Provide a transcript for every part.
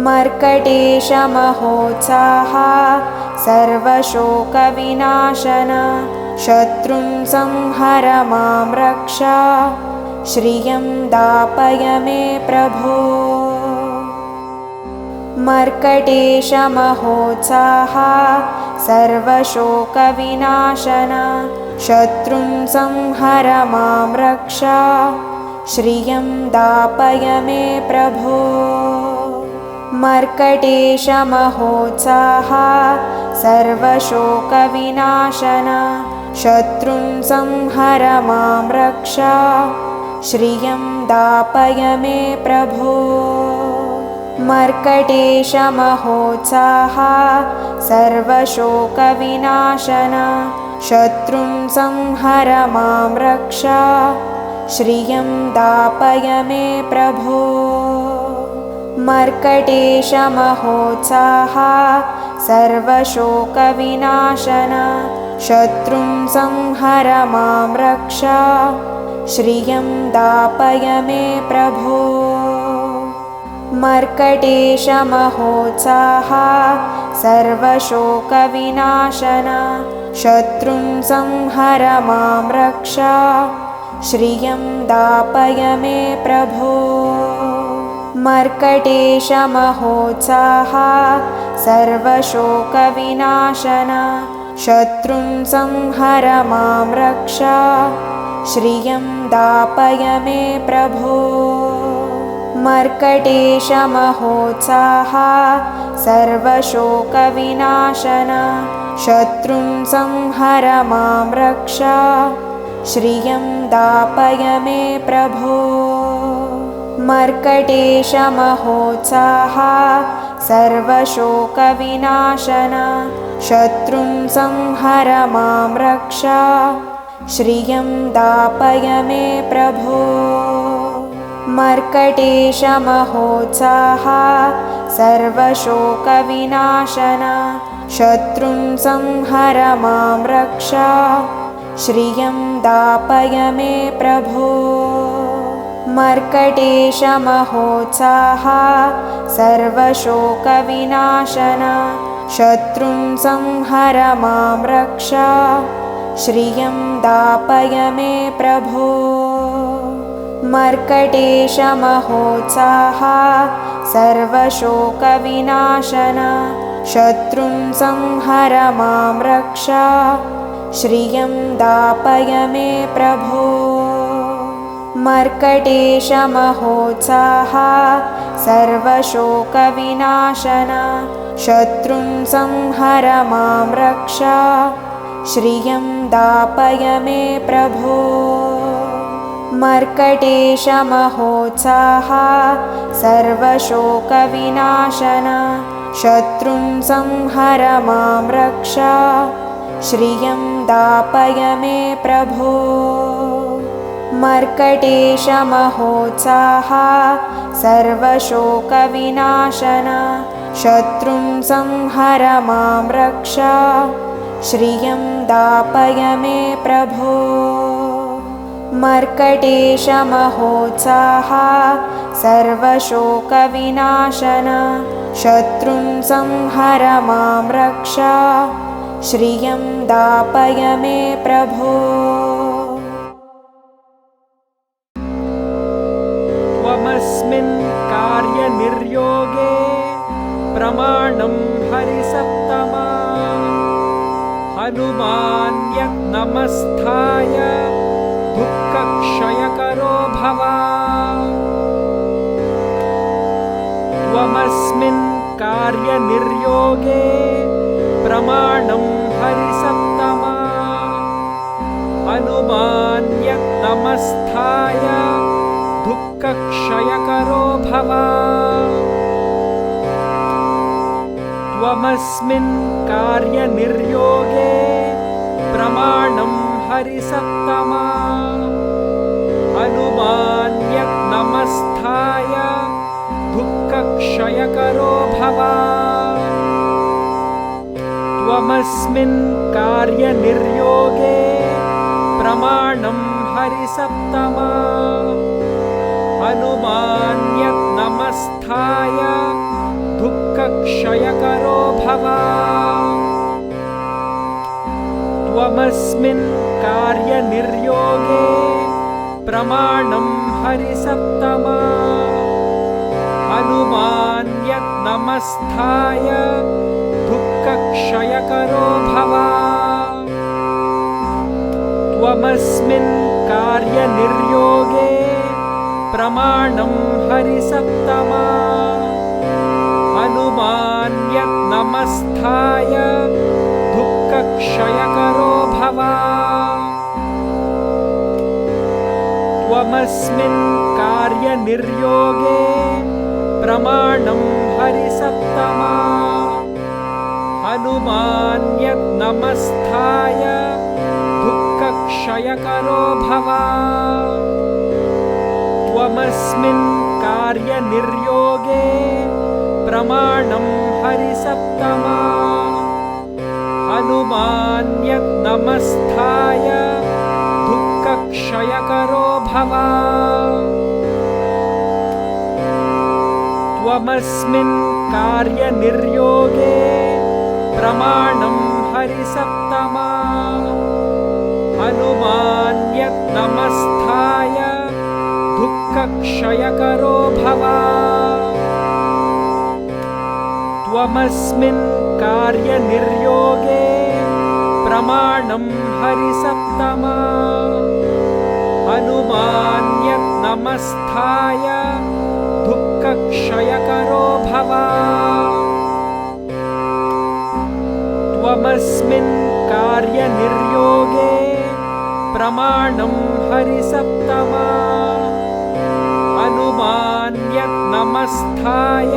मर्कटेशमहोत्साह सर्वशोकविनाशन शत्रुं संहर मां रक्ष श्रियं दापय मे प्रभो। मर्कटेशमहोत्साह सर्वशोकविनाशन शत्रुं संहर मां रक्ष श्रियं दापय मे प्रभो। मर्कटेशमहोत्साह सर्वशोकविनाशन शत्रुं संहर मां रक्ष श्रियं दापय मे प्रभो। मर्कटेशमहोत्साह सर्वशोकविनाशन शत्रुं संहर मां रक्ष श्रियं दापय मे प्रभो। मर्कटेशमहोत्साह सर्वशोकविनाशन शत्रुं संहर मां रक्ष श्रियं दापय मे प्रभो। मर्कटेशमहोत्साह सर्वशोकविनाशन शत्रुं संहर मां रक्ष श्रियं दापय मे प्रभो। मर्कटेशमहोत्साह सर्वशोकविनाशन शत्रुं संहर मां रक्ष श्रियं दापय मे प्रभो। मर्कटेशमहोत्साह सर्वशोकविनाशन शत्रुं संहर मां रक्ष श्रियं दापय मे प्रभो। मर्कटेशमहोत्साह सर्वशोकविनाशन शत्रुं संहर मां रक्ष श्रियं दापय मे प्रभो। मर्कटेशमहोत्साह सर्वशोकविनाशन शत्रुं संहर मां रक्ष श्रियं दापय मे प्रभो। मर्कटेशमहोत्साह सर्वशोकविनाशन शत्रुं संहर मां रक्ष श्रियं दापय मे प्रभो। मर्कटेशमहोत्साह सर्वशोकविनाशन शत्रुं संहर मां रक्ष श्रियं दापय मे प्रभो। मर्कटेशमहोत्साह सर्वशोकविनाशन शत्रुं संहर मां रक्ष श्रियं दापय मे प्रभो। मर्कटेशमहोत्साह सर्वशोकविनाशन शत्रुं संहर मां रक्ष श्रियं दापय मे प्रभो। मर्कटेशमहोत्साह सर्वशोकविनाशन शत्रुं संहर मां रक्ष श्रियं दापय मे प्रभो। मर्कटेशमहोत्साह सर्वशोकविनाशन शत्रुं संहर मां रक्ष श्रियं दापय मे प्रभो। त्वमस्मिन् कार्यनिर्योगे प्रमाणं हरिसप्तमा हनुमान्यज्ञनमस्थाय दुःखक्षयकरो भव। त्वमस्मिन् कार्यनिर्योगे प्रमाणं हरिसप्तमा हनुमान्यज्ञनमस्थाय दुःखक्षयकरो भव। त्वमस्मिन् कार्यनिर्योगे प्रमाणं हरिसप्तमा हनुमान्यज्ञनमस्थाय दुःखक्षयकरो भव। त्वमस्मिन् कार्यनिर्योगे प्रमाणं हरिसप्तमा हनुमान्यज्ञनमस्थाय दुःखक्षयकरो भव। त्वमस्मिन् कार्यनिर्योगे प्रमाणं हरिसप्तमा। हनुमान्यत् नमस्थाय दुःखक्षयकरो भव। त्वमस्मिन् कार्यनिर्योगे प्रमाणं हरिसप्तमा। हनुमान्यत् नमस्थाय दुःखक्षयकरो भव। त्वमस्मिन् कार्यनिर्योगे प्रमाणं हरिसप्तमा। हनुमान्यत् नमस्थाय दुःखक्षयकरो भव। त्वमस्मिन् कार्यनिर्योगे प्रमाणं हरिसप्तमा। हनुमान्यत् नमस्थाय दुःखक्षयकरो भव। त्वमस्मिन् कार्यनिर्योगे प्रमाणं हरिसप्तमा। हनुमान्यत् नमस्थाय दुःखक्षयकरो भव। त्वमस्मिन् कार्यनिर्योगे प्रमाणं हरिसप्तमा। हनुमान्यत् नमस्थाय दुःखक्षयकरो भव। त्वमस्मिन् कार्यनिर्योगे प्रमाणं हरिसप्तमा। हनुमान्यत् नमस्थाय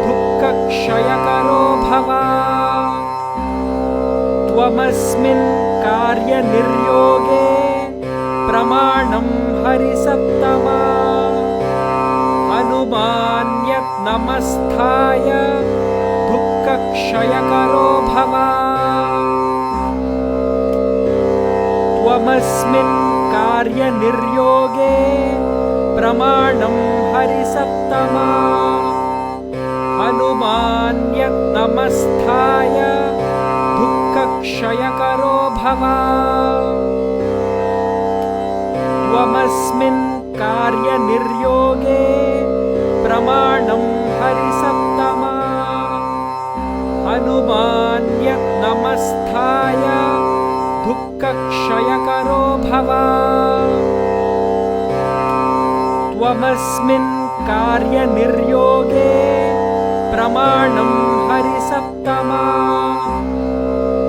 दुःखक्षयकरो भव। त्वमस्मिन् कार्यनिर्योगे प्रमाणं हरिसप्तमा। हनुमान्यत् नमस्थाय दुःखक्षयकरो भव। त्वमस्मिन् कार्यनिर्योगे प्रमाणं हरिसप्तमा। हनुमान्यत् नमस्थाय दुःखक्षयकरो भव। त्वमस्मिन् कार्यनिर्योगे प्रमाणं हरिसप्तमा। हनुमान्यत् नमस्थाय दुःखक्षयकरो भव। त्वमस्मिन् कार्यनिर्योगे प्रमाणं हरिसप्तमा।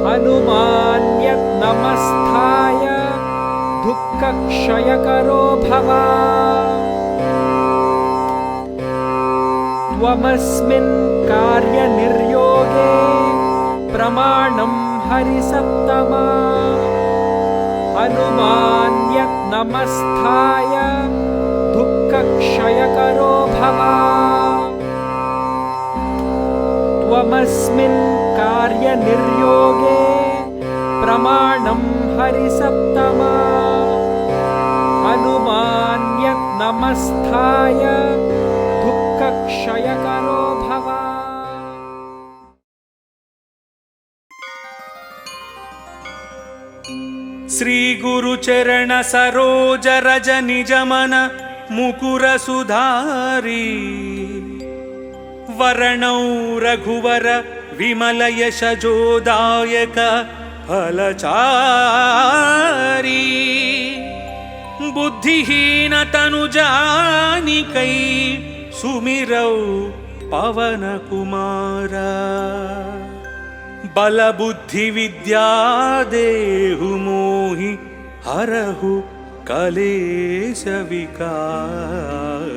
हनुमान्यत् नमस्थाय दुःखक्षयकरो भव। त्वमस्मिन् कार्यनिर्योगे प्रमाणं हरिसप्तमा। हनुमान्यत् नमस्थाय दुःखक्षयकरो भव। त्वमस्मिन् कार्यनिर्योगे प्रमाणं हरिसप्तमा। हनुमान्यत् नमस्थाय दुःखक्षयकरो भव। श्रीगुरुचरण सरोज रज निजमन मुकुर सुधारी। वर्णौ रघुवर विमल यश जोदायक फलचारी। बुद्धिहीन तनु जानिकै सुमिरौ पवन कुमारा। बल बुद्धि विद्या देहु मोहि हरहु कलेश विकार।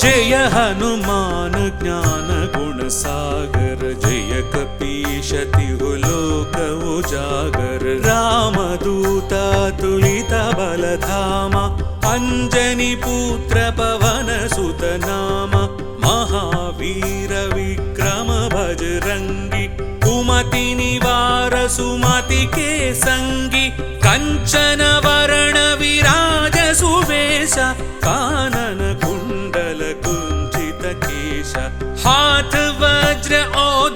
जय हनुमान ज्ञान गुण सागर। जय कपीश तिहु लोक उजागर। रामदूत तुलित बल धामा। अंजनी पुत्र पवन सुत नाम महावीर विक्रम बजरंगी कुमति निवार सुमति के संगी कंचन वरण विराज सुवेश कानन कुंडल कुंचित केश हाथ वज्र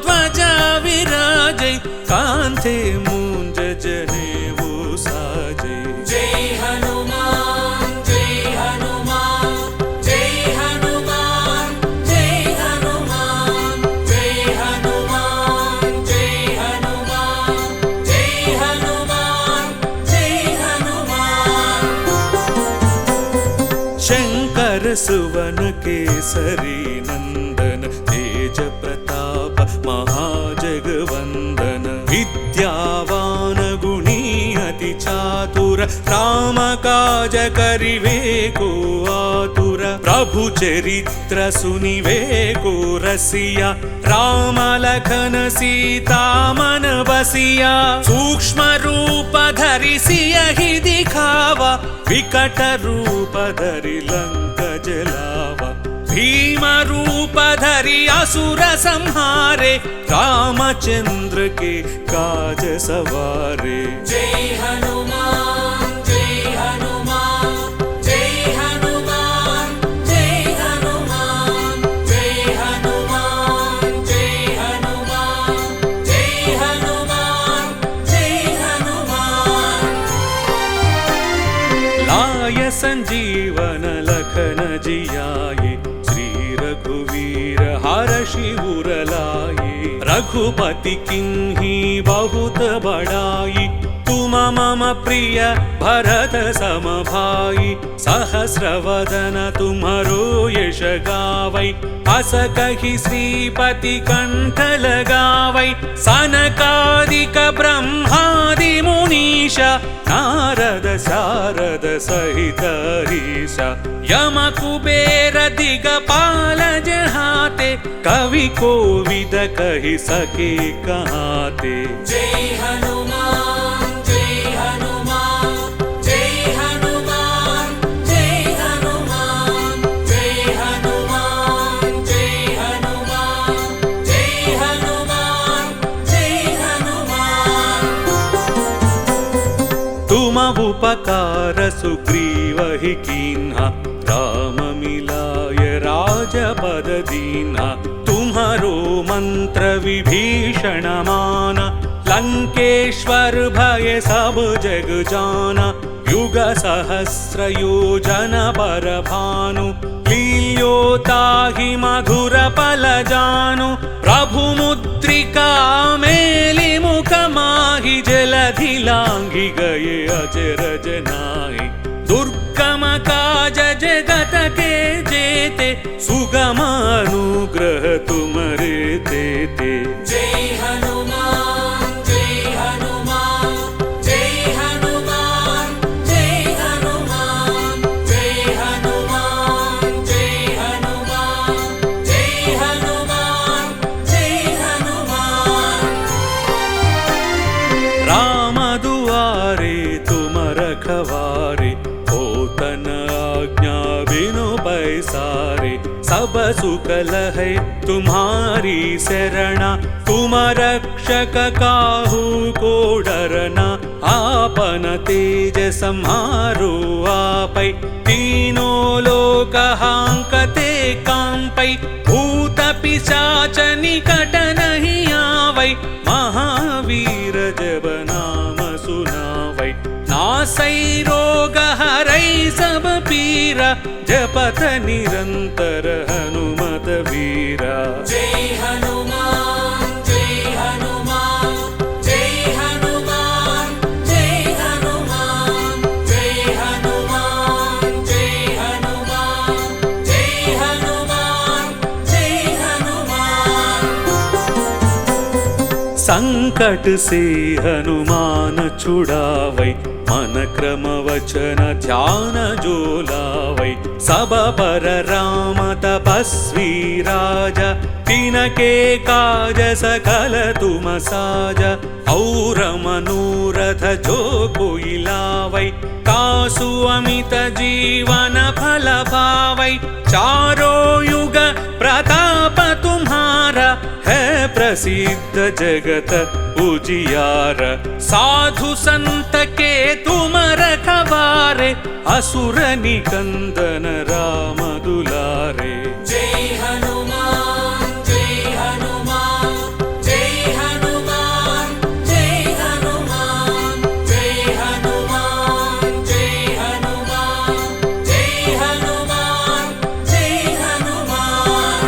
ध्वजा विराजे कांधे मूंज जनेऊ साजे। जय हनुमान जय हनुमान जय हनुमान जय हनुमान जय हनुमान जय हनुमान जय हनुमान जय हनुमान। शंकर सुवन केसरी नंदन तेज प्रताप महाजगवंदन विद्यावान गुणी अति चातुर राम काज करिवे को आतुर प्रभु चरित्र सुनिवे को रसिया राम लखन सीता मन बसिया सूक्ष्म रूप धरि सियहि दिखावा विकट रूप धरि लंक जलावा भीम रूप धरि असुर संहारे रामचंद्र के काज सवारे। जय हनुमान जय हनुमान जय हनुमान जय हनुमान जय हनुमान जय हनुमान जय हनुमान जय हनुमान। लाय संजीवन लखन जियाए रघुवीर हर्षि उर लाए रघुपति किन्ही बहुत बड़ाई तुम मम प्रिय भरत सम भाई सहस्रवदन तुम्हरो यश गावै अस कहि श्रीपति कंठ लगावै सनकादिक ब्रह्मादि मुनीशा नारद शारद सहित हरीशा यम कुबेर दिगपाल जहाते कवि कोविद कहि सके कहाते। जय हनुमान जय हनुमान जय हनुमान जय हनुमान जय हनुमान जय हनुमान जय हनुमान जय हनुमान। तुम उपकार सुग्रीव ही कीन्हा राम मिलाय राजपद दीन्हा तुम्हारो मंत्र विभीषण माना लंकेश्वर भय सब जग जाना युग सहस्र योजन पर भानु लील्योताहि मधुर पल जानु प्रभु मुद्रिका मेलि मुख माहि जलधि लांघि गए अजरज नाहि दुर्गम काज जगत के जेते सुगम अनुग्रह तुमरे तेते। जय हनुमान जय हनुमान जय हनुमान जय हनुमान जय हनुमान जय हनुमान जय हनुमान जय हनुमान। राम दुआरे तुम रखवारे होतन आज्ञा बिनु पैसारे सब सुख लहै तुम्हारी शरणा तुम रक्षक काहू को डरना आपन तेज सम्हारो आपै तीनों लोक हांकते कांपै भूत पिशाच निकट नहीं आवै महावीर जब नाम सुनावै नासै रोग हरै सब पीरा जपत निरंतर हनुमत वीरा। जय हनुमान जय हनुमान जय हनुमान जय हनुमान जय हनुमान जय हनुमान जय हनुमान जय हनुमान। संकट से हनुमान छुड़ावै मन क्रम वचन ध्यान जो लावै सब पर राम तपस्वी राजा तिनके काज सकल तुम साजा और मनोरथ जो कोई लावै दासु अमित जीवन फल पावै चारो युग प्रताप तुम्हारा है प्रसिद्ध जगत उजियार साधु संत के तुम रखवारे असुर निकंदन राम दुलारे जय हनुमान जय हनुमान जय हनुमान जय हनुमान जय हनुमान जय हनुमान जय हनुमान जय हनुमान।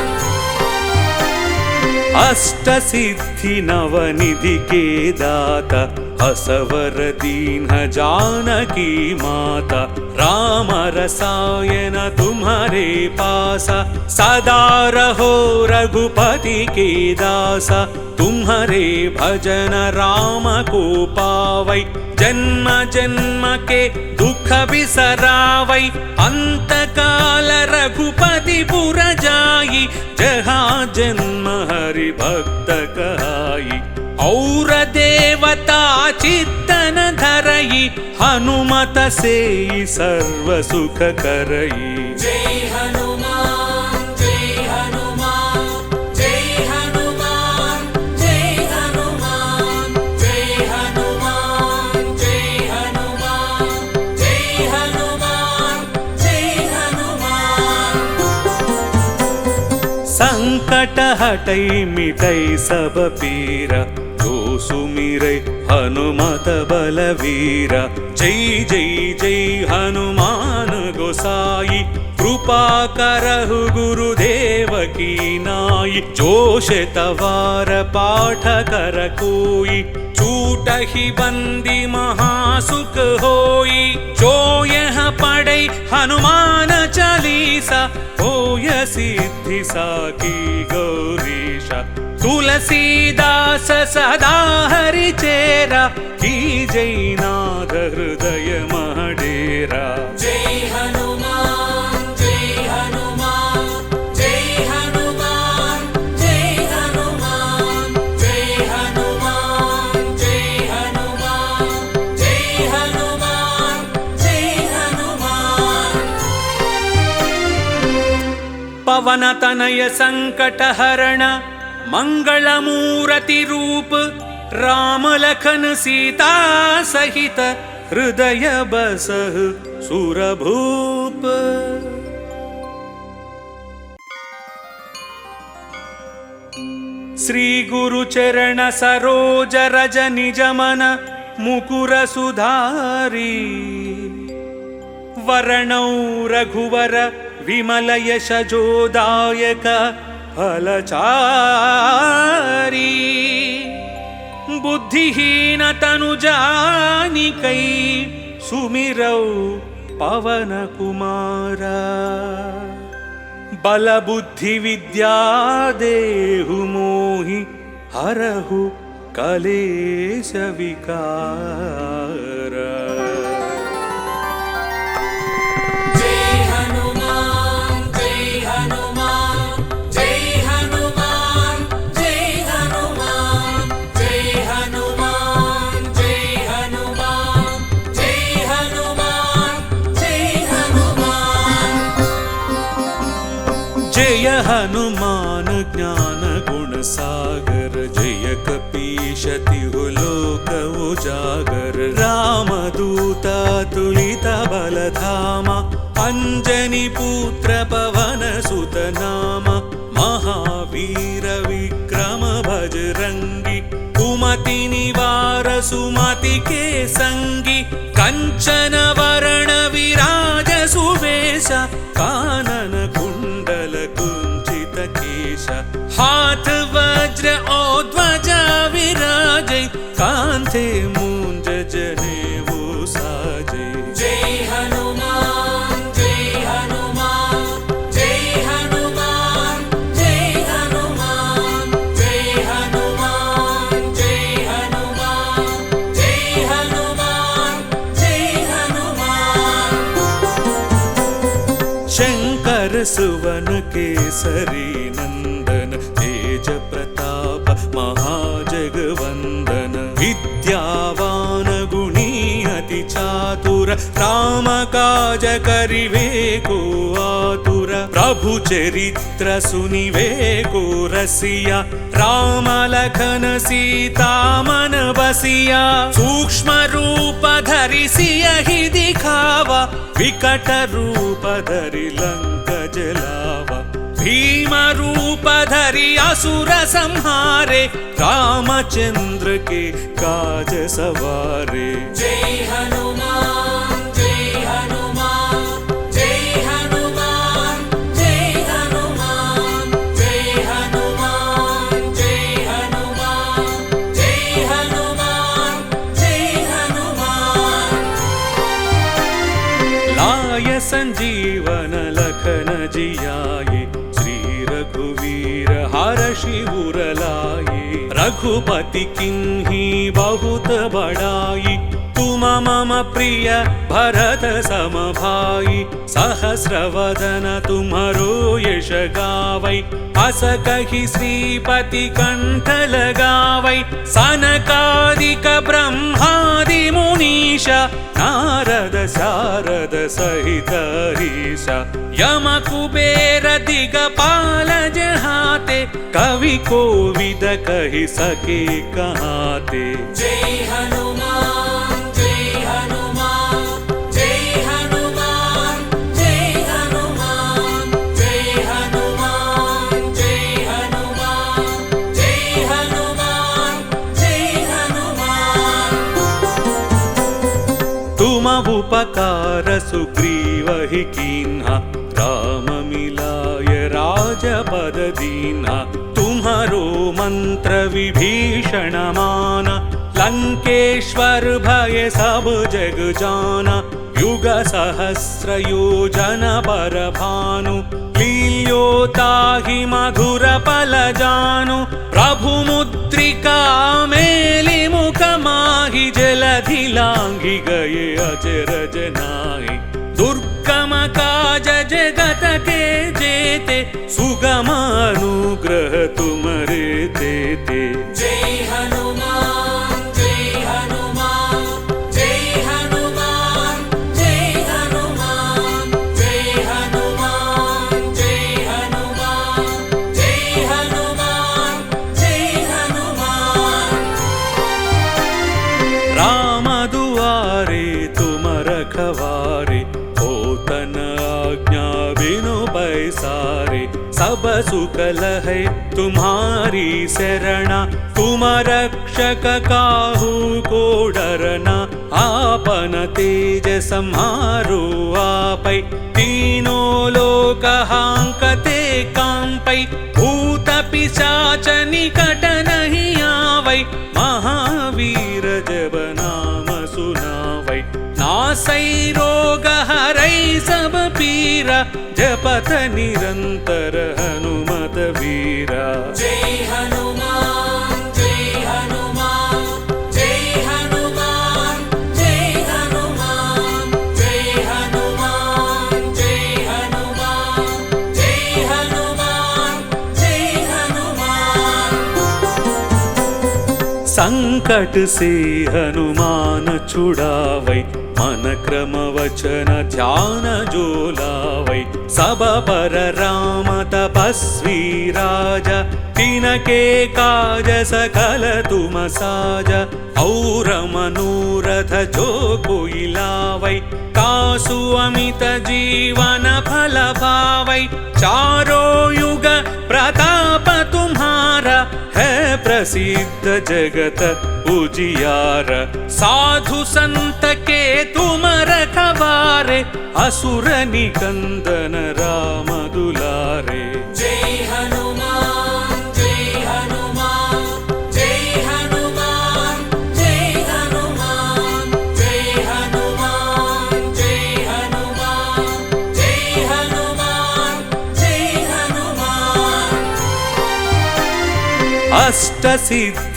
अष्ट सिद्धि नवनिधि के दाता असवर दीन जानकी माता राम रसायन तुम्हारे पासा सदा रहो रघुपति के दासा तुम्हारे भजन राम को पावै जन्म जन्म के दुख बिसरावै अंत काल रघुपति पुर जाई जहाँ जन्म हरि भक्त कहाई और देवता चित्तन धरई हनुमत से सर्व सुख करई जय हनुमान जय हनुमान जय हनुमान जय हनुमान जय हनुमान जय हनुमान जय हनुमान जय हनुमान। संकट हटै मिटै सब पीरा जो सुमिरै हनुमत बलवीरा जय जय जय हनुमान गोसाई कृपा करहु गुरुदेव की नाई जो शतवार पाठ कर कोई छूटहि बंदी महासुख होई जो यह पढ़ै हनुमान चालीसा होय सिद्धि साकी गौरीशा तुलसीदास सदा हरि चेरा की जयनाथ हृदय महडेरा जय हनुमान जय हनुमान जय हनुमान जय हनुमान जय हनुमान जय हनुमान जय हनुमान जय हनुमान। पवन तनय संकट हरण मंगल मूर्ति रूप राम लखन सीता सहित हृदय बसहु सुरभूप। श्री गुरु चरण सरोज रज निज मन मुकुर सुधारी वर्णौ रघुवर विमल यश जोदायक फलचारी बुद्धिहीन तनु जानिकै सुमिरौ पवन कुमारा बल बुद्धि विद्या देहु मोहि हरहु कलेश विकार। जय हनुमान ज्ञान गुण सागर जय कपीश तिहु लोक उजागर राम दूत तुलित बल धामा अंजनी पुत्र पवन सुत नामा महावीर विक्रम बजरंगी कुमति निवार सुमति के संगी कंचन वरण विराज सुवेश कानन कुंडल कुंचित केश हाथ वज्र और ध्वजा विराजे कांधे मूंज जनेऊ साजे। जय हनुमान जय हनुमान जय हनुमान जय हनुमान जय हनुमान जय हनुमान जय हनुमान जय हनुमान। शंकर सुवन केसरी नंदन तेज प्रताप महाजगवंदन विद्यावान गुणी अति चातुर राम काज करिवे को आतुर प्रभु चरित्र सुनिवे को रसिया राम लखन सीता मन बसिया सूक्ष्म रूप धरिसिया ही दिखावा विकट रूप धरि लंक जलावा भीम रूप धरि असुर संहारे रामचंद्र के काज सवारे। जय हनुमान जय हनुमान जय हनुमान जय हनुमान जय हनुमान जय हनुमान जय हनुमान जय हनुमान। लाय संजीवन लखन जियाए रघुवीर हर्षि उर लाए रघुपति किन्ही बहुत बड़ाई तुम मम प्रिय भरत सम भाई सहस्रवदन तुम्हारो यश गावै अस कहि श्रीपति कंठ लगावै सनकादिक ब्रह्मादि मुनीश नारद शारद सहित हरीश यम कुबेर दिगपाल जहाते कवि कोविद कहि सके कहाते। जय हनुमान जय हनुमान जय हनुमान जय हनुमान जय हनुमान जय हनुमान जय हनुमान जय हनुमान। तुम उपकार सुग्रीव ही कीन्हा राम मिलाय राजपद दीन्हा तुम्हारो मंत्र विभीषण माना लंकेश्वर भय सब जग जाना युग सहस्र योजन पर भानु लील्योताहि मधुर पल जानु प्रभु मुद्रिका मेलि मुख माहि जलधि लांघि गए अजरज नाहि दुर्गम काज जगत के जेते सुगम अनुग्रह तुमरे तेते। जय हनुमान जय हनुमान जय हनुमान जय हनुमान जय हनुमान जय हनुमान जय हनुमान जय हनुमान। राम दुआरे तुम रखवारे होतन आज्ञा बिनु पैसारे सब सुख लहै तुम्हारी शरणा तुम रक्षक काहू को डरना आपन तेज सम्हारो आपै तीनों लोक हांकते कांपै भूत पिशाच निकट नहीं आवै महावीर जब नाम सुनावै नासै रोग हरै सब पीरा जपत निरंतर हनुमत वीरा। जय हनुमान जय हनुमान जय हनुमान जय हनुमान जय हनुमान जय हनुमान जय हनुमान जय हनुमान। संकट से हनुमान छुड़ावै मन क्रम वचन ध्यान जो लावै सब पर राम तपस्वी राजा तिनके काज सकल तुम साजा और मनोरथ जो कोई लावै कासु अमित जीवन फल पावै चारों युग प्रताप तुम्हारा है प्रसिद्ध जगत उजियार साधु संत के तुम रखवारे असुर निकंदन राम दुलारे। जय हनुमान जय हनुमान जय हनुमान जय हनुमान जय हनुमान जय हनुमान जय हनुमान जय हनुमान। अष्ट सिद्धि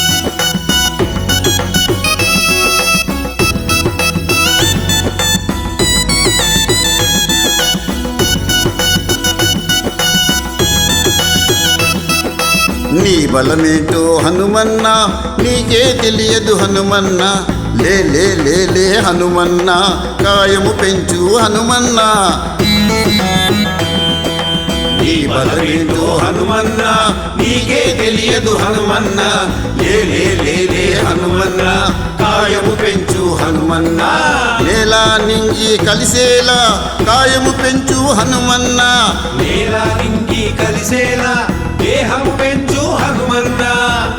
నీ బలమేంటో హనుమన్న నీకే తెలియదు హనుమన్న లే లే లే లే హనుమన్న కాయము పెంచు హనుమన్న నీ బలమేంటో హనుమన్న నీకే తెలియదు హనుమన్న లే లే లే లే హనుమన్న కాయము పెంచు హనుమన్న నేలా నింగి కలిసేలా కాయము పెంచు హనుమన్న నేలా నింగి కలిసేలా దేహం పెంచు హనుమన్నా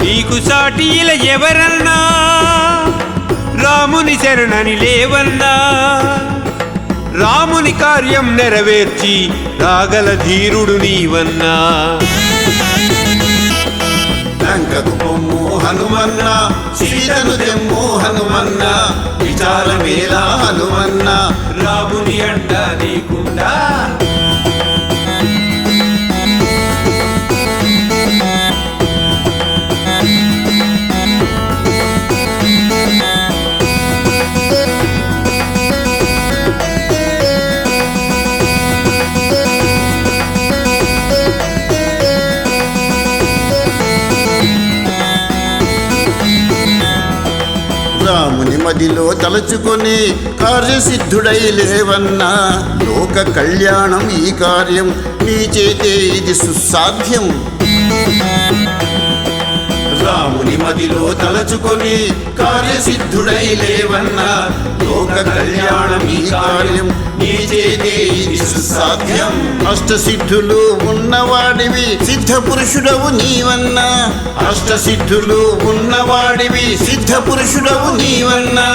నీకు సాటిల ఎవరన్నా రాముని శరణని లేవన్నా రాముని కార్యం నెరవేర్చి రాగల ధీరుడు నీవన్నా లంకకు పొమ్ము హనుమన్న సీతను తెమ్ము హనుమన్న విచారమేలా హనుమన్న రాముని అండ నీకుండా రాముని మదిలో తలచుకొని కార్యసిద్ధుడై లేవన్నా లోక కళ్యాణం ఈ కార్యం నీ చేతే ఇది సుసాధ్యం రాముని మదిలో తలచుకొని కార్యసిద్ధుడై లేవన్నా లోక కళ్యాణం ఈ కార్యం నీ చేతే ఇది సుసాధ్యం అష్టసిద్ధులు ఉన్నవాడివి సిద్ధ పురుషుడవు నీవన్నా అష్టసిద్ధులు ఉన్నవాడివి సిద్ధ పురుషుడవు నీవన్నా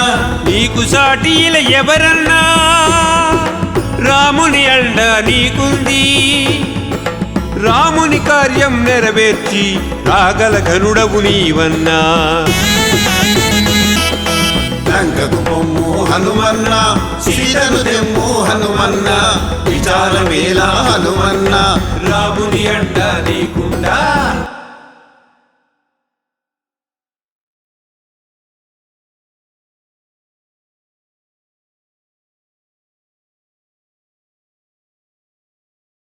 నీకు సాటిల ఎవరన్నా రాముని అండ నీకుంది రాముని కార్యం నెరవేర్చి రాగల ఘనుడవు నీవన్నా లంకకు పొమ్ము హనుమన్న సీతను తెమ్ము హనుమన్న విచారమేలా హనుమన్న రాముని అండ నీకుండా